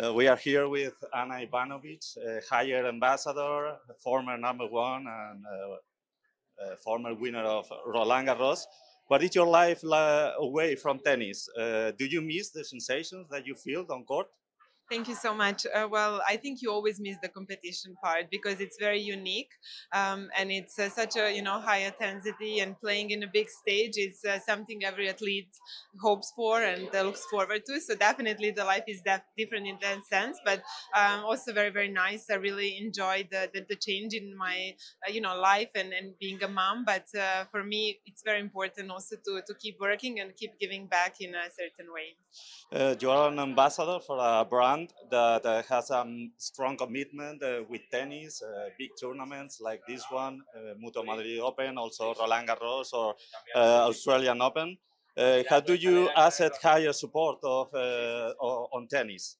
We are here with Anna Ivanovic, higher ambassador, former #1 and former winner of Roland-Garros. What is your life away from tennis? Do you miss the sensations that you feel on court? Thank you so much. Well, I think you always miss the competition part because it's very unique, and it's such a high intensity, and playing in a big stage is something every athlete hopes for and looks forward to. So definitely the life is different in that sense, but also very very nice. I really enjoyed the change in my life and being a mom. But for me, it's very important also to keep working and keep giving back in a certain way. You are an ambassador for a brand that has a strong commitment with tennis, big tournaments like this one, Mundo Madrid Open, also Roland-Garros or Australian Open. How do you asset higher support of on tennis?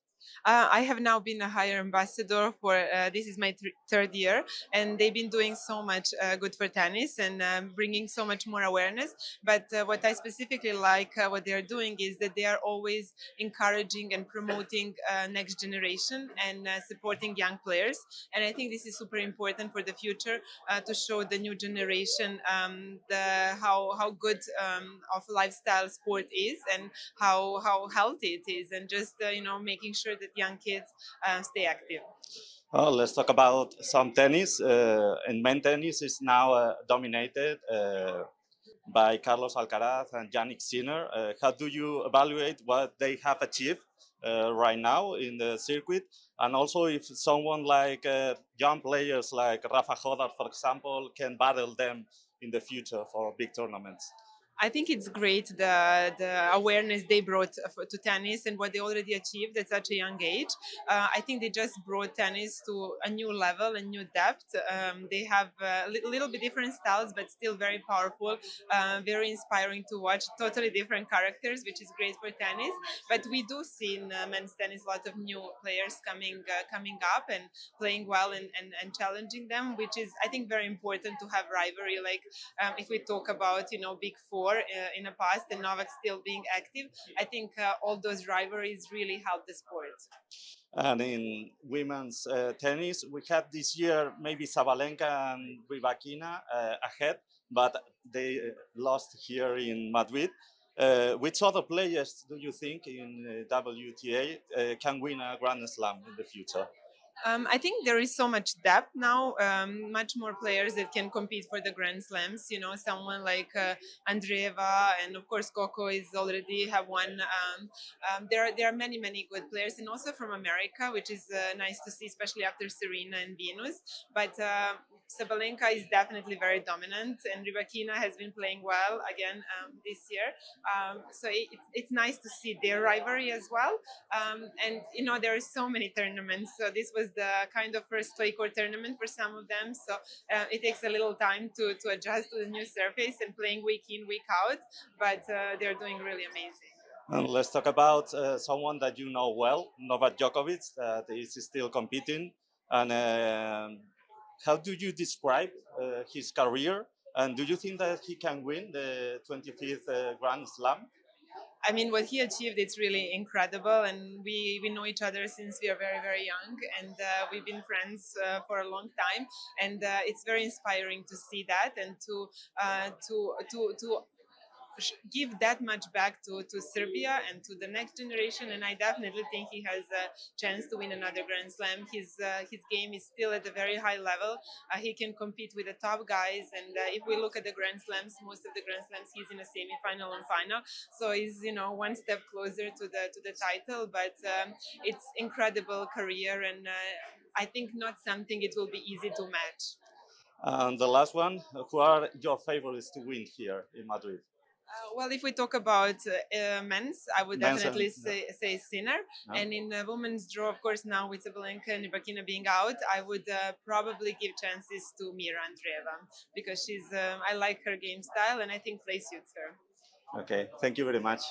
I have now been a higher ambassador for this is my third year, and they've been doing so much good for tennis and bringing so much more awareness. But what I specifically like what they are doing is that they are always encouraging and promoting next generation and supporting young players. And I think this is super important for the future to show the new generation how good of lifestyle sport is and how healthy it is, and just making sure that young kids stay active. Well, let's talk about some tennis. And men tennis is now dominated by Carlos Alcaraz and Jannik Sinner. How do you evaluate what they have achieved right now in the circuit? And also if someone like young players like Rafa Hodar, for example, can battle them in the future for big tournaments? I think it's great the awareness they brought to tennis and what they already achieved at such a young age. I think they just brought tennis to a new level and new depth. They have a little bit different styles, but still very powerful, very inspiring to watch. Totally different characters, which is great for tennis. But we do see in men's tennis a lot of new players coming up and playing well and challenging them, which is I think very important to have rivalry. Like if we talk about big four in the past and Novak still being active, I think all those rivalries really help the sport. And in women's tennis, we had this year maybe Sabalenka and Rybakina ahead, but they lost here in Madrid. Which other players do you think in WTA can win a Grand Slam in the future? I think there is so much depth now, much more players that can compete for the Grand Slams. Someone like Andreeva, and of course Coco is already have won. There are many good players, and also from America, which is nice to see, especially after Serena and Venus. But Sabalenka is definitely very dominant, and Rybakina has been playing well again this year. So it's nice to see their rivalry as well. And there are so many tournaments. So this was the kind of first clay court tournament for some of them. So it takes a little time to adjust to the new surface and playing week in, week out. But they're doing really amazing. And let's talk about someone that you know well, Novak Djokovic, that is still competing. And how do you describe his career? And do you think that he can win the 25th Grand Slam? I mean, what he achieved, it's really incredible. And we know each other since we are very, very young. And we've been friends for a long time. And it's very inspiring to see that and to give that much back to Serbia and to the next generation. And I definitely think he has a chance to win another Grand Slam. His game is still at a very high level. He can compete with the top guys. And if we look at the Grand Slams, most of the Grand Slams he's in a semi-final and final. So he's one step closer to the title. But it's incredible career, and I think not something it will be easy to match. And the last one, who are your favorites to win here in Madrid? Well, if we talk about men's, I would Men's definitely and say Sinner. no? And in women's draw, of course, now with Sabalenka and Rybakina being out, I would probably give chances to Mira Andreeva because I like her game style and I think play suits her. Okay, thank you very much.